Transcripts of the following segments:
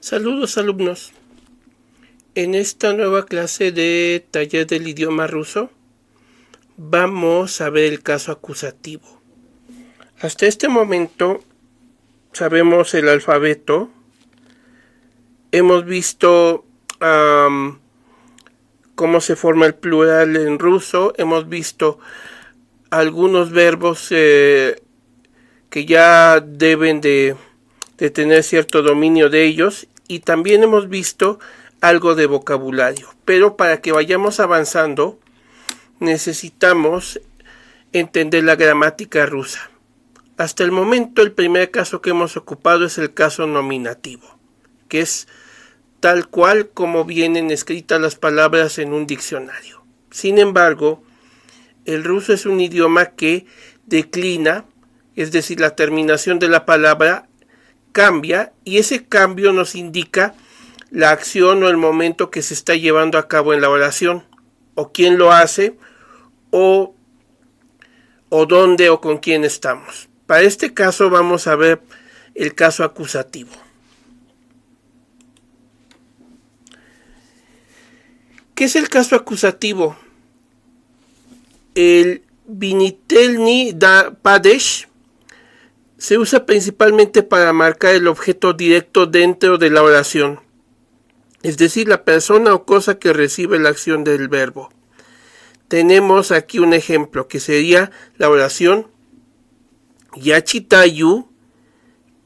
Saludos alumnos. En esta nueva clase de taller del idioma ruso vamos a ver el caso acusativo. Hasta este momento sabemos el alfabeto, hemos visto cómo se forma el plural en ruso, hemos visto algunos verbos que ya deben de tener cierto dominio de ellos, y también hemos visto algo de vocabulario. Pero para que vayamos avanzando necesitamos entender la gramática rusa. Hasta el momento el primer caso que hemos ocupado es el caso nominativo, que es tal cual como vienen escritas las palabras en un diccionario. Sin embargo, el ruso es un idioma que declina, es decir, la terminación de la palabra cambia, y ese cambio nos indica la acción o el momento que se está llevando a cabo en la oración, o quién lo hace, o dónde o con quién estamos. Para este caso vamos a ver el caso acusativo. ¿Qué es el caso acusativo? El vinitelny da padesh se usa principalmente para marcar el objeto directo dentro de la oración, es decir, la persona o cosa que recibe la acción del verbo. Tenemos aquí un ejemplo que sería la oración Yachitayu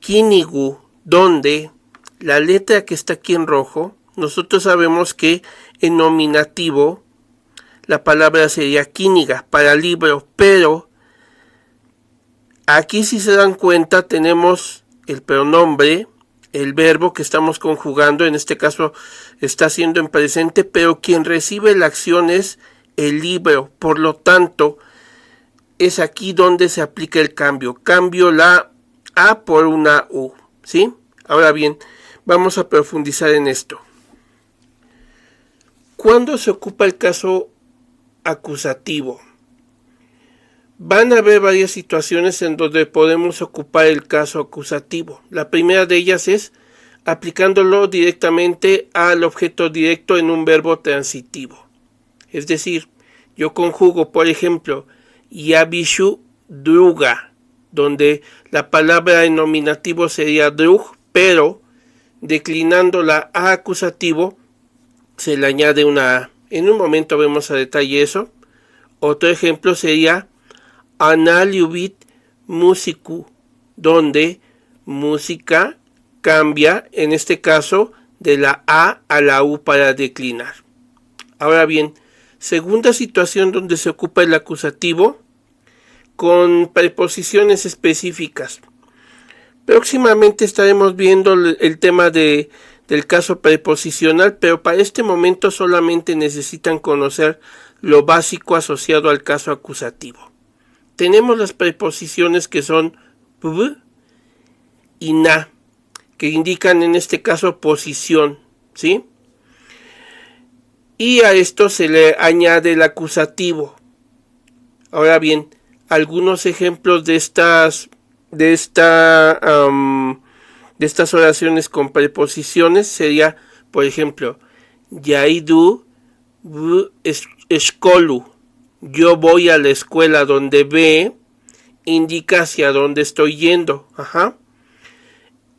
Kinigu, donde la letra que está aquí en rojo, nosotros sabemos que en nominativo la palabra sería Kiniga para libro, pero aquí, si se dan cuenta, tenemos el pronombre, el verbo que estamos conjugando, en este caso está siendo en presente, pero quien recibe la acción es el libro. Por lo tanto, es aquí donde se aplica el cambio. Cambio la A por una U, ¿sí? Ahora bien, vamos a profundizar en esto. ¿Cuándo se ocupa el caso acusativo? Van a haber varias situaciones en donde podemos ocupar el caso acusativo. La primera de ellas es aplicándolo directamente al objeto directo en un verbo transitivo. Es decir, yo conjugo, por ejemplo, Yabishu druga, donde la palabra en nominativo sería drug, pero declinando la A acusativo se le añade una A. En un momento vemos a detalle eso. Otro ejemplo sería Analiubit musicu, donde música cambia, en este caso, de la A a la U para declinar. Ahora bien, segunda situación donde se ocupa el acusativo, con preposiciones específicas. Próximamente estaremos viendo el tema del caso preposicional, pero para este momento solamente necesitan conocer lo básico asociado al caso acusativo. Tenemos las preposiciones que son v y na, que indican en este caso posición, ¿sí? Y a esto se le añade el acusativo. Ahora bien, algunos ejemplos de estas oraciones con preposiciones sería, por ejemplo, Yaidu v eskolu, yo voy a la escuela, donde ve indica hacia dónde estoy yendo. Ajá.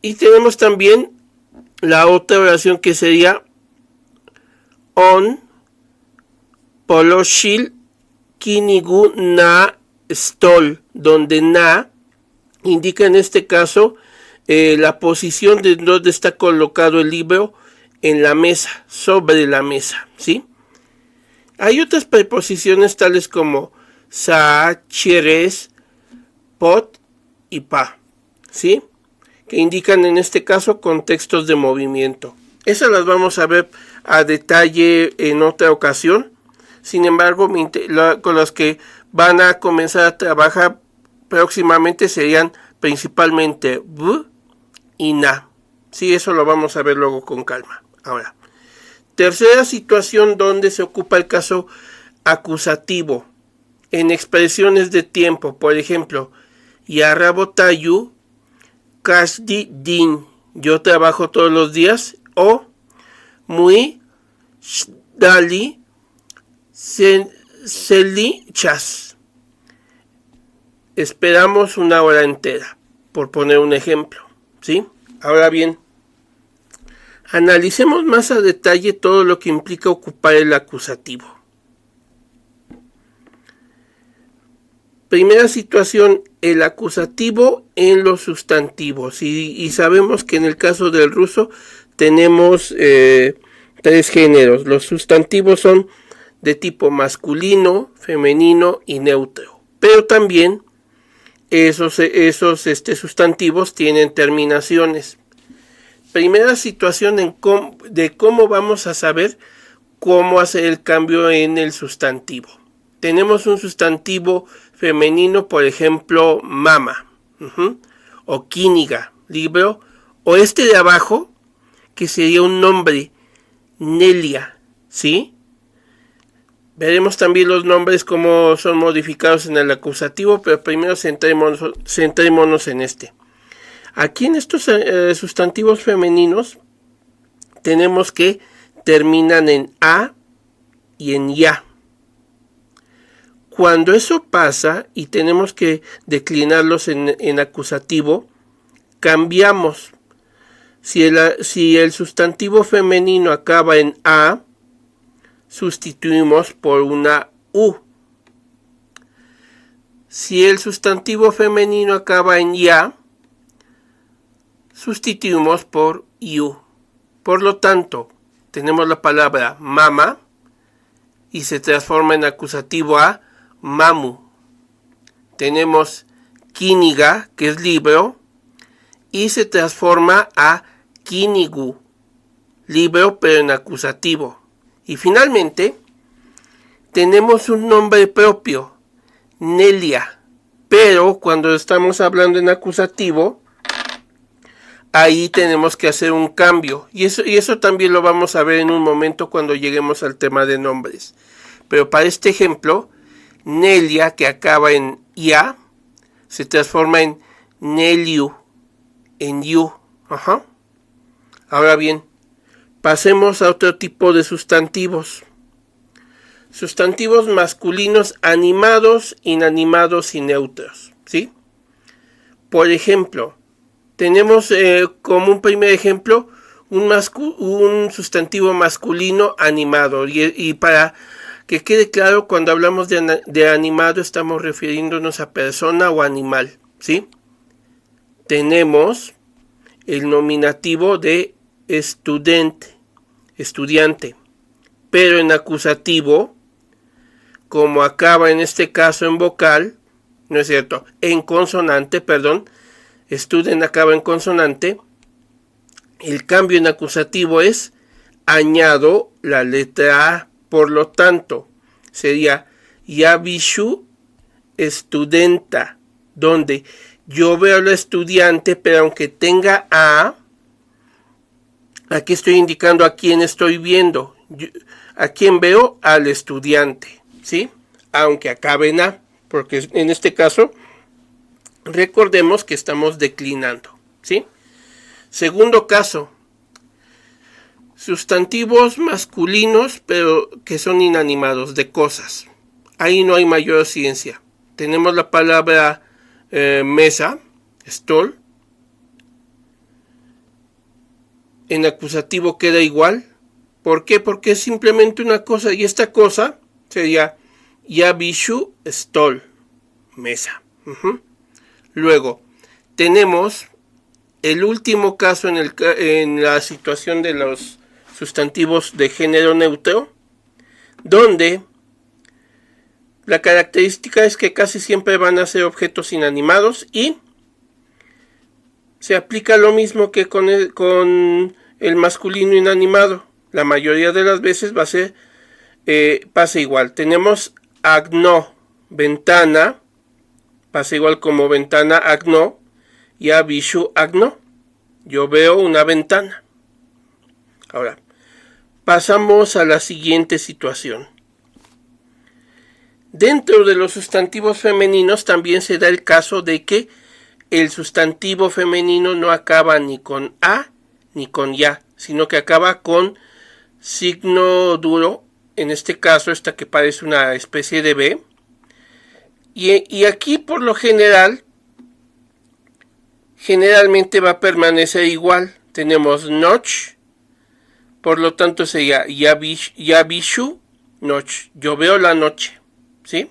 Y tenemos también la otra oración que sería on poloshil kinigu na stol, donde na indica en este caso la posición de donde está colocado el libro en la mesa, sobre la mesa, ¿sí? Hay otras preposiciones tales como sa, chieres, pot y pa, ¿sí? Que indican en este caso contextos de movimiento. Esas las vamos a ver a detalle en otra ocasión. Sin embargo, con las que van a comenzar a trabajar próximamente serían principalmente v y na. Sí, eso lo vamos a ver luego con calma. Ahora, tercera situación donde se ocupa el caso acusativo. En expresiones de tiempo, por ejemplo, Yarrabotayu, Kasdi Din, yo trabajo todos los días, o Muy Dali Seli Chas, esperamos una hora entera, por poner un ejemplo, ¿sí? Ahora bien, analicemos más a detalle todo lo que implica ocupar el acusativo. Primera situación, el acusativo en los sustantivos. Y sabemos que en el caso del ruso tenemos tres géneros. Los sustantivos son de tipo masculino, femenino y neutro. Pero también esos sustantivos tienen terminaciones. Primera situación de cómo vamos a saber cómo hacer el cambio en el sustantivo. Tenemos un sustantivo femenino, por ejemplo, mama, o quíniga, libro, o este de abajo, que sería un nombre, Nelia, ¿sí? Veremos también los nombres cómo son modificados en el acusativo, pero primero centrémonos en este. Aquí en estos sustantivos femeninos tenemos que terminan en a y en ya. Cuando eso pasa y tenemos que declinarlos en acusativo, cambiamos. Si el sustantivo femenino acaba en a, sustituimos por una u. Si el sustantivo femenino acaba en ya, sustituimos por iu. Por lo tanto, tenemos la palabra mama y se transforma en acusativo a mamu. Tenemos quíniga, que es libro, y se transforma a quínigu, libro pero en acusativo. Y finalmente, tenemos un nombre propio, Nelia, pero cuando estamos hablando en acusativo, ahí tenemos que hacer un cambio. Y eso también lo vamos a ver en un momento cuando lleguemos al tema de nombres. Pero para este ejemplo, Nelia, que acaba en ya, se transforma en Neliu, en yu. Ahora bien, pasemos a otro tipo de sustantivos. Sustantivos masculinos animados, inanimados y neutros, ¿sí? Por ejemplo, tenemos como un primer ejemplo un sustantivo masculino animado. Y para que quede claro, cuando hablamos de animado estamos refiriéndonos a persona o animal, ¿sí? Tenemos el nominativo de estudiante, pero en acusativo, como acaba en este caso en vocal, no es cierto, en consonante, perdón, student acaba en consonante, el cambio en acusativo es añado la letra A, por lo tanto, sería Yavishu estudenta, donde yo veo a la estudiante, pero aunque tenga A, aquí estoy indicando a quién estoy viendo. A quién veo, al estudiante, ¿sí? Aunque acabe en A, porque en este caso, recordemos que estamos declinando, ¿sí? Segundo caso, sustantivos masculinos, pero que son inanimados, de cosas. Ahí no hay mayor ciencia. Tenemos la palabra mesa, stol. En acusativo queda igual. ¿Por qué? Porque es simplemente una cosa. Y esta cosa sería Yavishu stol, mesa. Luego, tenemos el último caso en la situación de los sustantivos de género neutro, donde la característica es que casi siempre van a ser objetos inanimados y se aplica lo mismo que con el masculino inanimado. La mayoría de las veces va a ser pasa igual. Tenemos agno, ventana, pasa igual como ventana agno, y abishu agno. Yo veo una ventana. Ahora, pasamos a la siguiente situación. Dentro de los sustantivos femeninos también se da el caso de que el sustantivo femenino no acaba ni con a ni con ya, sino que acaba con signo duro, en este caso esta que parece una especie de B, y aquí por lo generalmente va a permanecer igual. Tenemos noch, por lo tanto sería yabishu noch, yo veo la noche, ¿sí?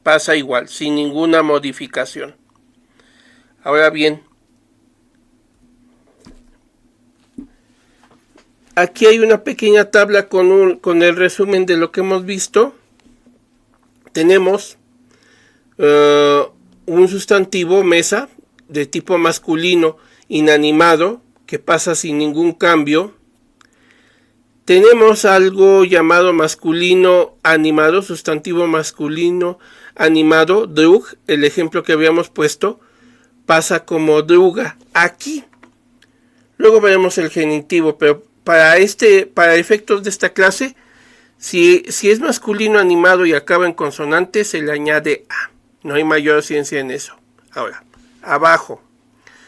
Pasa igual, sin ninguna modificación. Ahora bien, aquí hay una pequeña tabla con el resumen de lo que hemos visto. Tenemos un sustantivo mesa de tipo masculino inanimado que pasa sin ningún cambio. Tenemos algo llamado masculino animado, sustantivo masculino animado, drug, el ejemplo que habíamos puesto, pasa como druga aquí. Luego veremos el genitivo, pero para efectos de esta clase, si es masculino animado y acaba en consonante, se le añade a. No hay mayor ciencia en eso. Ahora, abajo,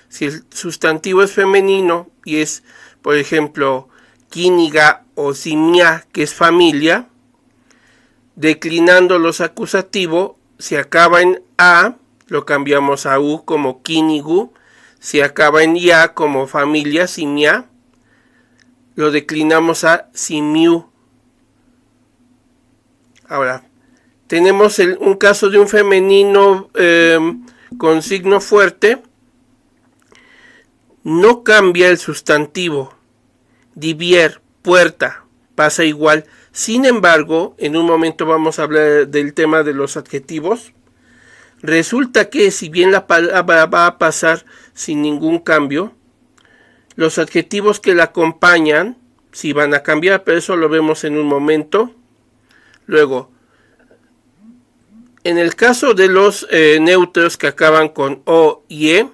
si el sustantivo es femenino y es, por ejemplo, quíniga o simia, que es familia, declinando los acusativos, si acaba en a, lo cambiamos a u como quínigu. Si acaba en ya como familia, simia, lo declinamos a simiu. Ahora, tenemos un caso de un femenino con signo fuerte. No cambia el sustantivo. Divier, puerta, pasa igual. Sin embargo, en un momento vamos a hablar del tema de los adjetivos. Resulta que si bien la palabra va a pasar sin ningún cambio, los adjetivos que la acompañan sí van a cambiar, pero eso lo vemos en un momento. Luego, en el caso de los neutros que acaban con o y e,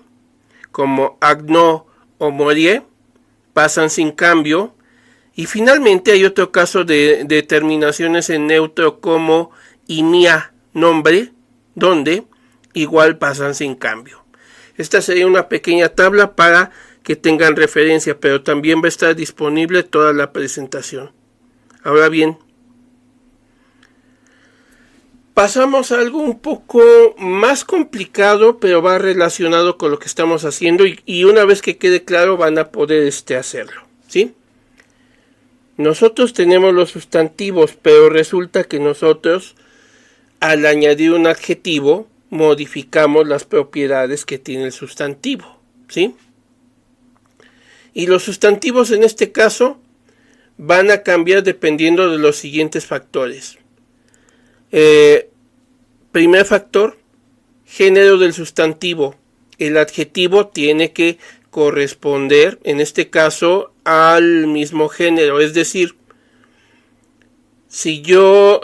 como agno o morie, pasan sin cambio. Y finalmente hay otro caso de terminaciones en neutro como imia, nombre, donde igual pasan sin cambio. Esta sería una pequeña tabla para que tengan referencia, pero también va a estar disponible toda la presentación. Ahora bien, pasamos a algo un poco más complicado, pero va relacionado con lo que estamos haciendo, y una vez que quede claro van a poder hacerlo, ¿sí? Nosotros tenemos los sustantivos, pero resulta que nosotros, al añadir un adjetivo, modificamos las propiedades que tiene el sustantivo, ¿sí? Y los sustantivos en este caso van a cambiar dependiendo de los siguientes factores. Primer factor, género del sustantivo. El adjetivo tiene que corresponder, en este caso, al mismo género. Es decir, si yo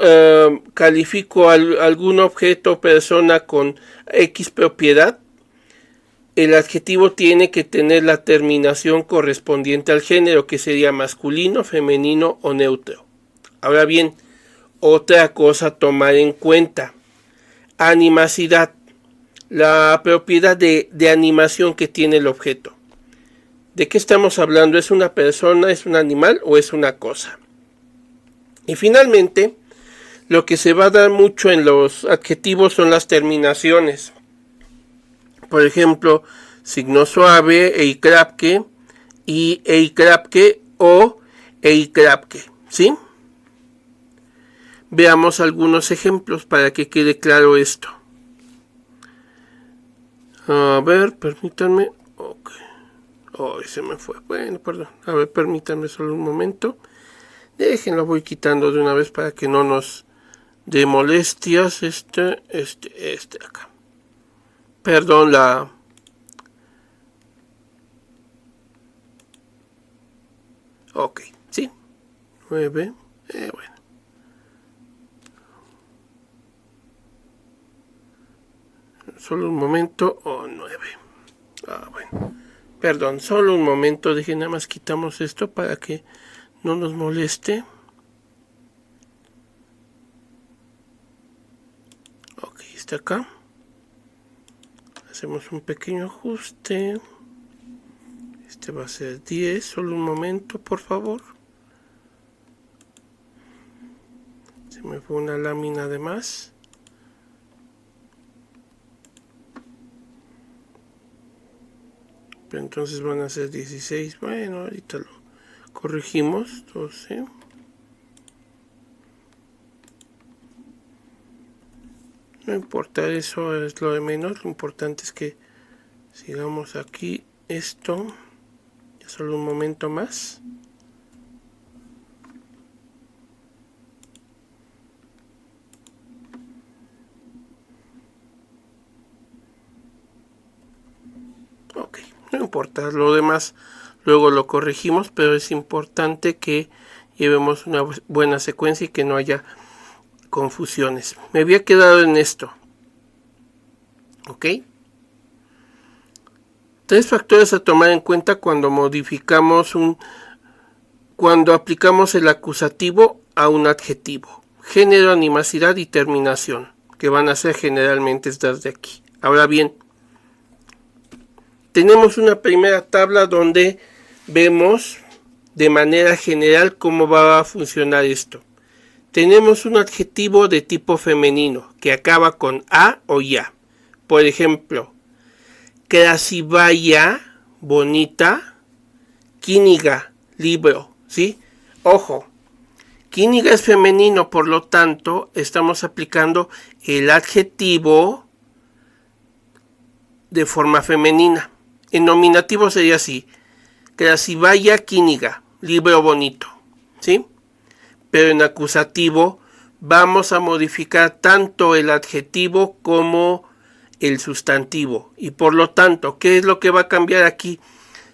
califico algún objeto o persona con X propiedad, el adjetivo tiene que tener la terminación correspondiente al género, que sería masculino, femenino o neutro. Ahora bien, otra cosa a tomar en cuenta. Animacidad. La propiedad de animación que tiene el objeto. ¿De qué estamos hablando? ¿Es una persona, es un animal o es una cosa? Y finalmente, lo que se va a dar mucho en los adjetivos son las terminaciones. Por ejemplo, signo suave, eikrapke, y eikrapke o eikrapke, ¿sí? Veamos algunos ejemplos para que quede claro esto. A ver, permítanme. Ok. Oh, se me fue. Bueno, perdón. A ver, permítanme solo un momento. Déjenlo, voy quitando de una vez para que no nos dé molestias. Este acá. Perdón, ok, sí. 9. Bueno. Solo un momento. 9. Bueno. Perdón, solo un momento. Dije, nada más quitamos esto para que no nos moleste. Ok, está acá. Hacemos un pequeño ajuste. Este va a ser 10. Solo un momento, por favor. Se me fue una lámina de más. Pero entonces van a ser 16. Bueno, ahorita lo corregimos. 12. No importa, eso es lo de menos. Lo importante es que sigamos aquí esto. Ya solo un momento más. Ok, no importa, lo demás luego lo corregimos, pero es importante que llevemos una buena secuencia y que no haya confusiones. Me había quedado en esto. ¿Ok? 3 factores a tomar en cuenta cuando cuando aplicamos el acusativo a un adjetivo. Género, animosidad y terminación, que van a ser generalmente estas de aquí. Ahora bien, tenemos una primera tabla donde vemos de manera general cómo va a funcionar esto. Tenemos un adjetivo de tipo femenino que acaba con a o ya. Por ejemplo, Krasivaya, bonita, Kiniga, libro, ¿sí? Ojo, Kiniga es femenino, por lo tanto, estamos aplicando el adjetivo de forma femenina. En nominativo sería así, Krasivaya Kiniga, libro bonito, ¿sí? Pero en acusativo vamos a modificar tanto el adjetivo como el sustantivo. Y por lo tanto, ¿qué es lo que va a cambiar aquí?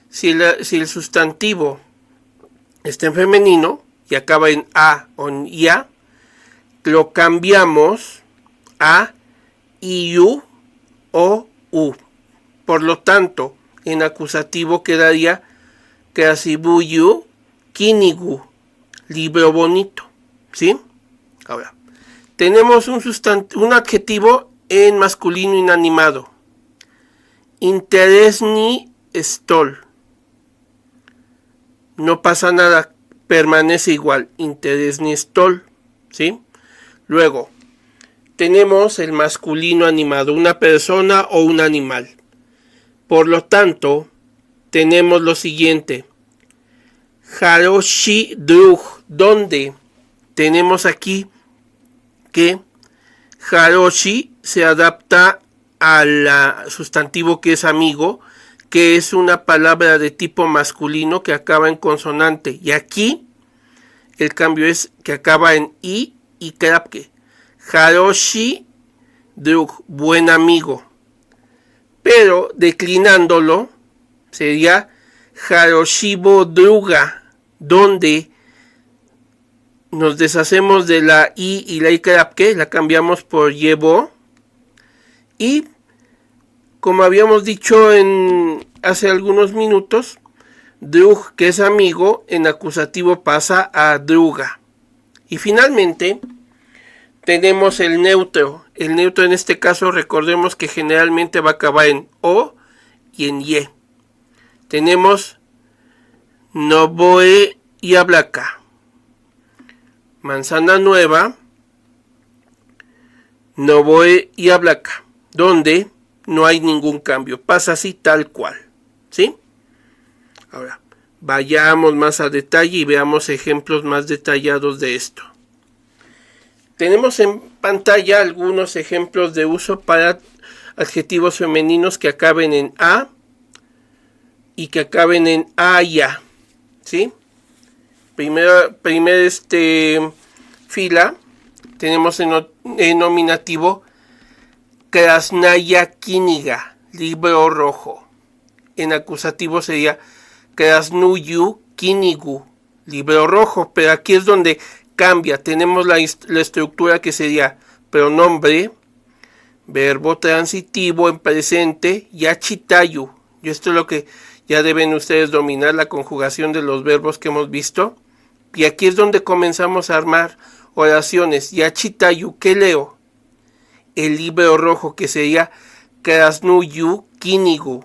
Si el sustantivo está en femenino y acaba en a o en ya, lo cambiamos a iu o u. Por lo tanto, en acusativo quedaría Krasibuyu Kinigu, libro bonito, ¿sí? Ahora, tenemos un adjetivo en masculino inanimado. Interesni stol. No pasa nada, permanece igual. Interesni stol, ¿sí? Luego, tenemos el masculino animado, una persona o un animal. Por lo tanto, tenemos lo siguiente. Haroshi drug, donde tenemos aquí que Haroshi se adapta al sustantivo que es amigo, que es una palabra de tipo masculino que acaba en consonante. Y aquí el cambio es que acaba en i y krapke. Haroshi drug, buen amigo. Pero declinándolo sería Haroshibo druga, donde nos deshacemos de la i y la i krapke, la cambiamos por llevo. Y como habíamos dicho hace algunos minutos, drug, que es amigo, en acusativo pasa a druga. Y finalmente tenemos el neutro. El neutro en este caso recordemos que generalmente va a acabar en o y en ye. Tenemos Novoe y Ablaca. Manzana nueva, Novoe y Ablaca, donde no hay ningún cambio. Pasa así tal cual, ¿sí? Ahora, vayamos más a detalle y veamos ejemplos más detallados de esto. Tenemos en pantalla algunos ejemplos de uso para adjetivos femeninos que acaben en a y que acaben en aya, ¿sí? Primera fila, tenemos en nominativo Krasnaya Kniga, libro rojo. En acusativo sería Krasnuyu Knigu, libro rojo, pero aquí es donde cambia. Tenemos la estructura que sería pronombre, verbo transitivo en presente, yachitayu. Y esto es lo que ya deben ustedes dominar, la conjugación de los verbos que hemos visto. Y aquí es donde comenzamos a armar oraciones. Yachitayu, ¿qué leo? El libro rojo, que sería Krasnuyu Knigu.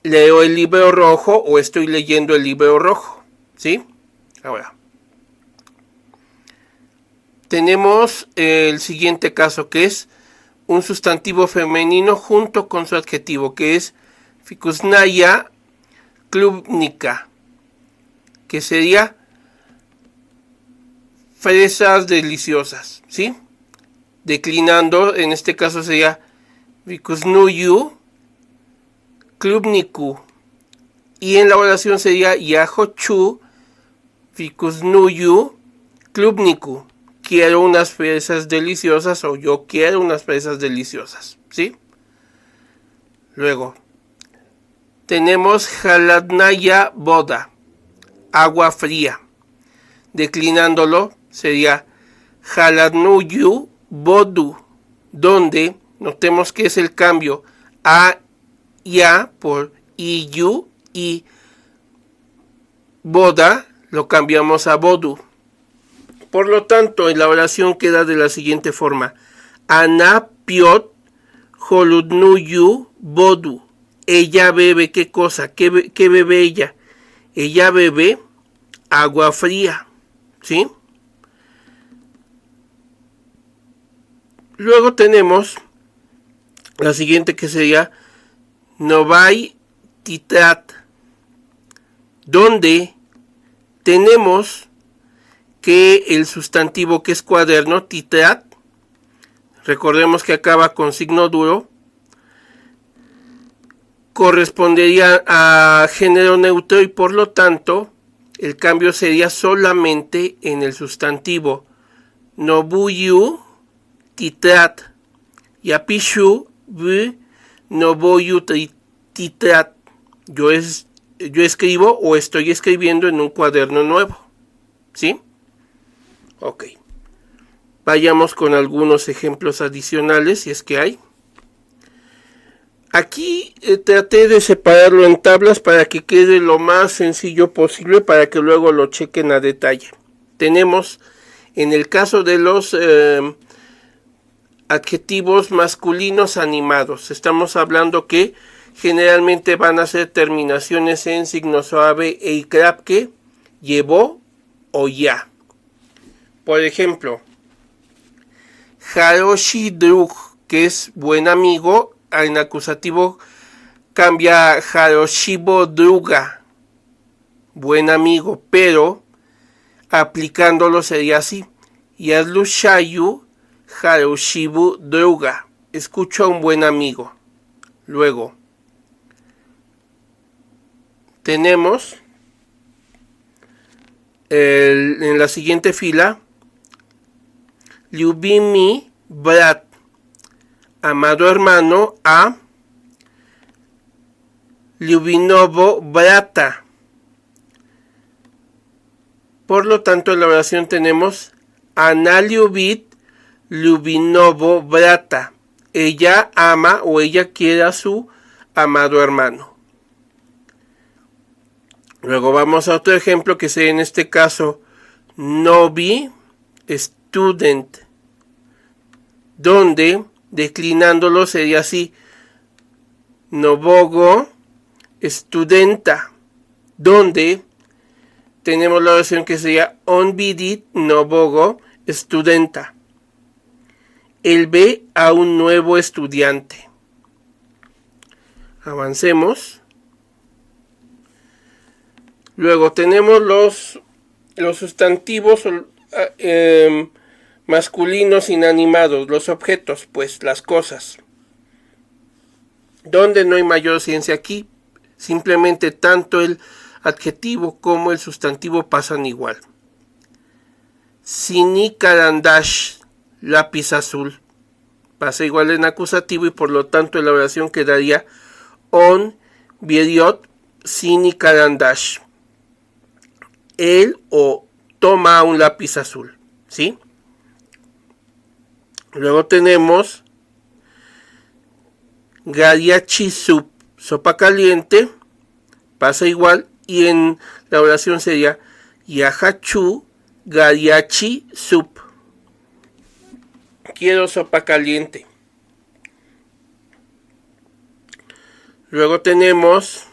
Leo el libro rojo o estoy leyendo el libro rojo. ¿Sí? Ahora, tenemos el siguiente caso, que es un sustantivo femenino junto con su adjetivo, que es Fikusnaya Klubnika, que sería fresas deliciosas, ¿sí? Declinando, en este caso sería Fikusnuyu Klubniku, y en la oración sería Yahochu Fikusnuyu Klubniku. Quiero unas fresas deliciosas o yo quiero unas fresas deliciosas, ¿sí? Luego, tenemos Jaladnaya Boda, agua fría. Declinándolo sería Jaladnuyu Bodu, donde notemos que es el cambio a ya por iyu y boda lo cambiamos a bodu. Por lo tanto, en la oración queda de la siguiente forma: Ana piot holudnuyu bodu. Ella bebe, ¿qué cosa? ¿Qué bebe ella? Ella bebe agua fría, ¿sí? Luego tenemos la siguiente, que sería Novai Titrat, donde tenemos que el sustantivo, que es cuaderno, titrat, recordemos que acaba con signo duro, correspondería a género neutro y por lo tanto el cambio sería solamente en el sustantivo. Nobuyu titrat, yapishu bu nobuyu titrat. Yo escribo o estoy escribiendo en un cuaderno nuevo, ¿sí? Ok. Vayamos con algunos ejemplos adicionales, si es que hay. Aquí traté de separarlo en tablas para que quede lo más sencillo posible, para que luego lo chequen a detalle. Tenemos, en el caso de los adjetivos masculinos animados, estamos hablando que generalmente van a ser terminaciones en signo suave e ikrapke, llevó o ya. Por ejemplo, Haroshi Drug, que es buen amigo, en acusativo cambia Haroshibo Druga, buen amigo, pero aplicándolo sería así: Yadlushayu Haroshibu Druga, escucho a un buen amigo. Luego tenemos en la siguiente fila Lyubimi Brat, amado hermano, a Lyubinovo Brata. Por lo tanto, en la oración tenemos Ana Lyubit Lyubinovo Brata. Ella ama o ella quiere a su amado hermano. Luego vamos a otro ejemplo, que sería en este caso Novi Student, donde declinándolo sería así: Novogo Studenta, donde tenemos la oración que sería Onvidit Novogo Studenta. Él ve a un nuevo estudiante. Avancemos. Luego tenemos los sustantivos masculinos inanimados, los objetos, pues las cosas, donde no hay mayor ciencia aquí. Simplemente tanto el adjetivo como el sustantivo pasan igual. Sini karandash, lápiz azul, pasa igual en acusativo y por lo tanto en la oración quedaría on vieriot sini karandash. Él o toma un lápiz azul, ¿sí? Luego tenemos gariachi soup, sopa caliente, pasa igual y en la oración sería yahachu gariachi soup. Quiero sopa caliente. Luego tenemos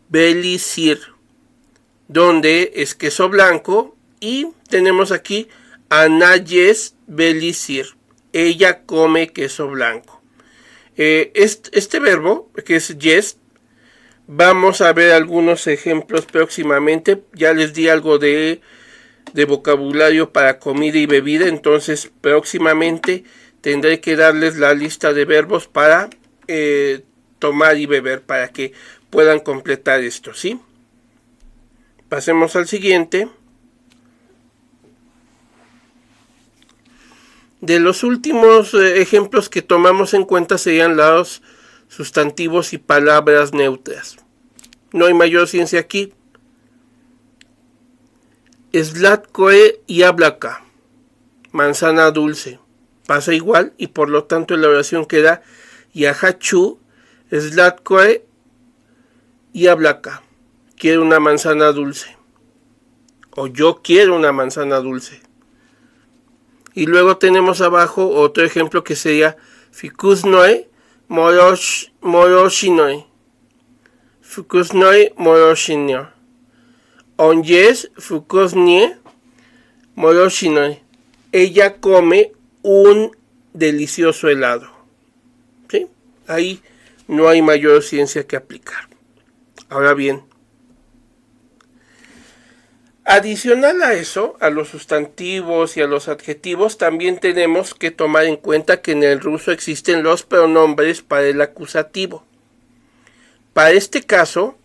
belisir, donde es queso blanco, y tenemos aquí anayes belisir, ella come queso blanco. Este verbo, que es yes, vamos a ver algunos ejemplos próximamente. Ya les di algo de vocabulario para comida y bebida, entonces próximamente tendré que darles la lista de verbos para tomar y beber para que puedan completar esto, ¿sí? Pasemos al siguiente. De los últimos ejemplos que tomamos en cuenta serían los sustantivos y palabras neutras. No hay mayor ciencia aquí. Slatkoe yablaka, manzana dulce, pasa igual y por lo tanto en la oración queda yahachu slatkoe yablaka, quiero una manzana dulce, o yo quiero una manzana dulce. Y luego tenemos abajo otro ejemplo que sería fikusnoe moroshinoe, fikusnoe moroshinoe, onyes fukusnie moroshinoe, ella come un delicioso helado, ¿sí? Ahí no hay mayor ciencia que aplicar. Ahora bien, adicional a eso, a los sustantivos y a los adjetivos, también tenemos que tomar en cuenta que en el ruso existen los pronombres para el acusativo. Para este caso,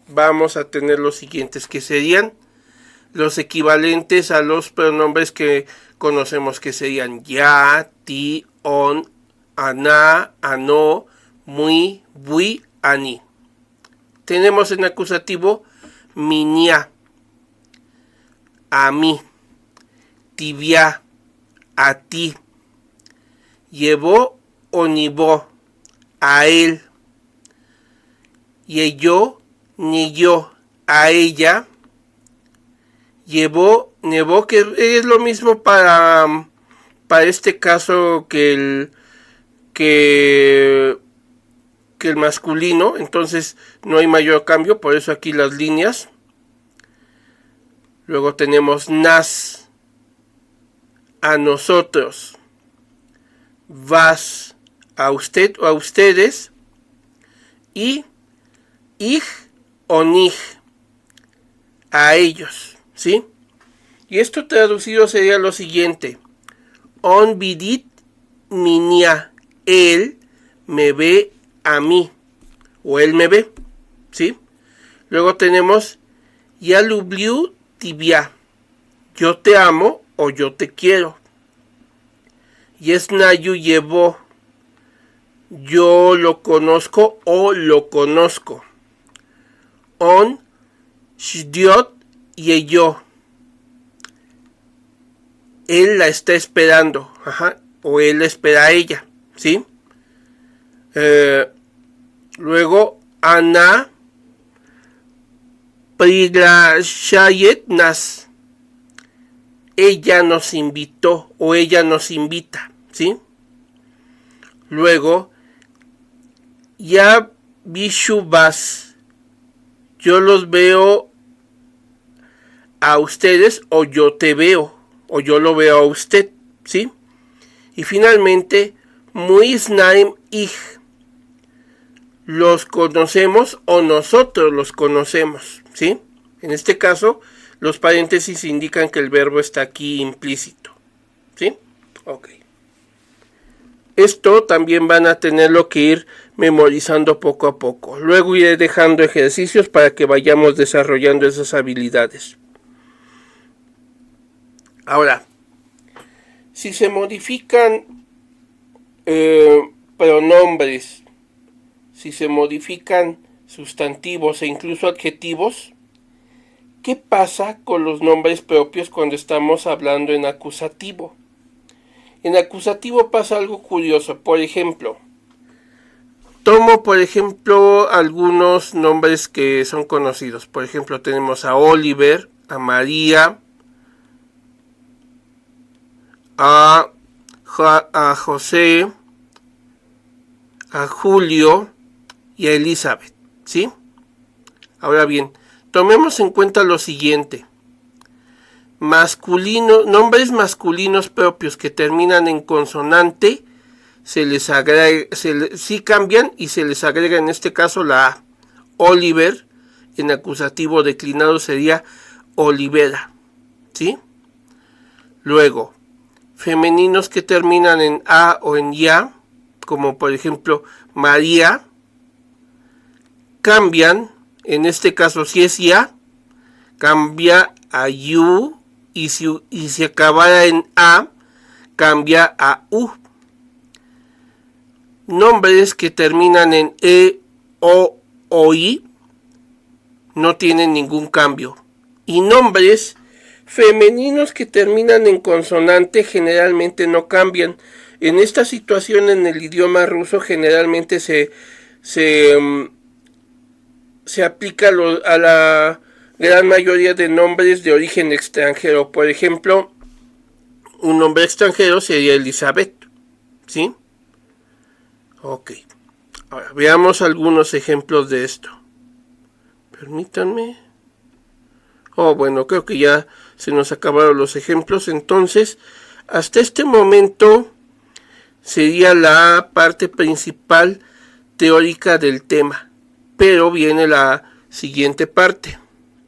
vamos a tener los siguientes, que serían los equivalentes a los pronombres que conocemos, que serían ya, ti, on, ana, ano, muy, bui, ani. Tenemos en acusativo minia, a mí, tibia, a ti, llevó o nivó, a él, y yo, ni yo, a ella, llevó, nevó, que es lo mismo para este caso que el masculino, entonces no hay mayor cambio, por eso aquí las líneas. Luego tenemos nas, a nosotros, vas, a usted o a ustedes, y ich o nich, a ellos, ¿sí? Y esto traducido sería lo siguiente: on vidit minia, él me ve a mí, o él me ve, ¿sí? Luego tenemos ya lubliu tibia, yo te amo o yo te quiero. Yesnayu llevó, yo lo conozco o lo conozco. On shdiot y yo, él la está esperando, o él la espera a ella, ¿sí? Luego Ana Priglashayet nas, ella nos invitó o ella nos invita, ¿sí? Luego ya bishubas, yo los veo a ustedes o yo te veo o yo lo veo a usted, ¿sí? Y finalmente muisnaim ich, los conocemos o nosotros los conocemos, ¿sí? En este caso, los paréntesis indican que el verbo está aquí implícito, ¿sí? Ok. Esto también van a tenerlo que ir memorizando poco a poco. Luego iré dejando ejercicios para que vayamos desarrollando esas habilidades. Ahora, si se modifican pronombres, si se modifican sustantivos e incluso adjetivos, ¿qué pasa con los nombres propios cuando estamos hablando en acusativo? En acusativo pasa algo curioso. Por ejemplo, tomo algunos nombres que son conocidos. Por ejemplo, tenemos a Oliver, a María, a José, a Julio y a Elizabeth, ¿sí? Ahora bien, tomemos en cuenta lo siguiente. Nombres masculinos propios que terminan en consonante sí cambian y se les agrega en este caso la A. Oliver, en acusativo declinado sería Olivera, ¿sí? Luego, femeninos que terminan en A o en Ya, como por ejemplo María, cambian, en este caso si es Ya, cambia a Yu, y si acabara en A, cambia a U. Nombres que terminan en E, O I no tienen ningún cambio. Y nombres femeninos que terminan en consonante generalmente no cambian. En esta situación en el idioma ruso generalmente se aplica a la gran mayoría de nombres de origen extranjero. Por ejemplo, un nombre extranjero sería Elizabeth, ¿sí? Ok. Ahora, veamos algunos ejemplos de esto. Permítanme. Bueno, creo que ya se nos acabaron los ejemplos. Entonces, hasta este momento sería la parte principal teórica del tema. Pero viene la siguiente parte.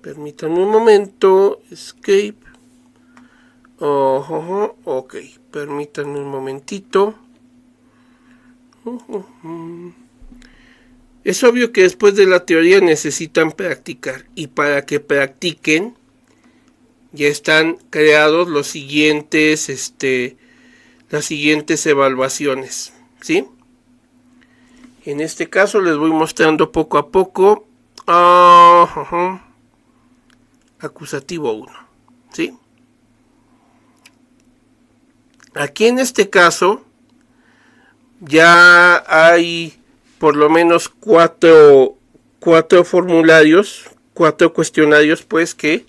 Permítanme un momento. Escape. Ok. Permítanme un momentito. Es obvio que después de la teoría necesitan practicar. Y para que practiquen, ya están creados las siguientes evaluaciones, ¿sí? En este caso les voy mostrando poco a poco. Acusativo 1, ¿sí? Aquí en este caso ya hay por lo menos cuatro formularios, 4 cuestionarios, pues que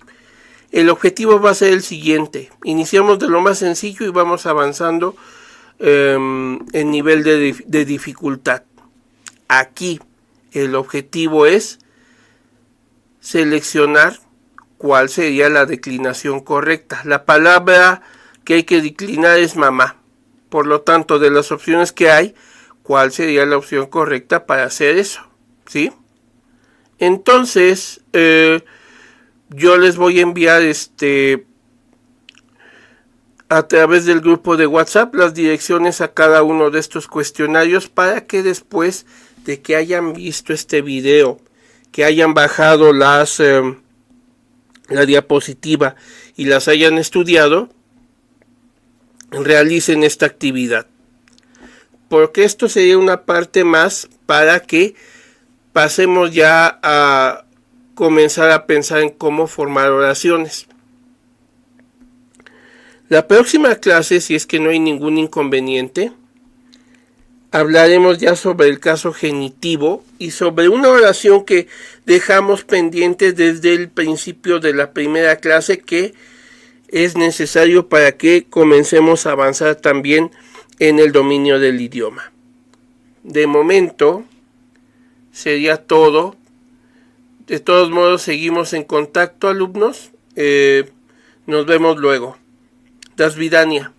el objetivo va a ser el siguiente. Iniciamos de lo más sencillo y vamos avanzando en nivel de dificultad. Aquí el objetivo es seleccionar cuál sería la declinación correcta. La palabra que hay que declinar es mamá. Por lo tanto, de las opciones que hay, ¿cuál sería la opción correcta para hacer eso? ¿Sí? Entonces, yo les voy a enviar a través del grupo de WhatsApp las direcciones a cada uno de estos cuestionarios para que después de que hayan visto este video, que hayan bajado la diapositiva y las hayan estudiado, realicen esta actividad. Porque esto sería una parte más para que pasemos ya a comenzar a pensar en cómo formar oraciones. La próxima clase, si es que no hay ningún inconveniente, hablaremos ya sobre el caso genitivo y sobre una oración que dejamos pendiente desde el principio de la primera clase, que es necesario para que comencemos a avanzar también en el dominio del idioma. De momento sería todo. De todos modos, seguimos en contacto, alumnos. Nos vemos luego. Das Vidania.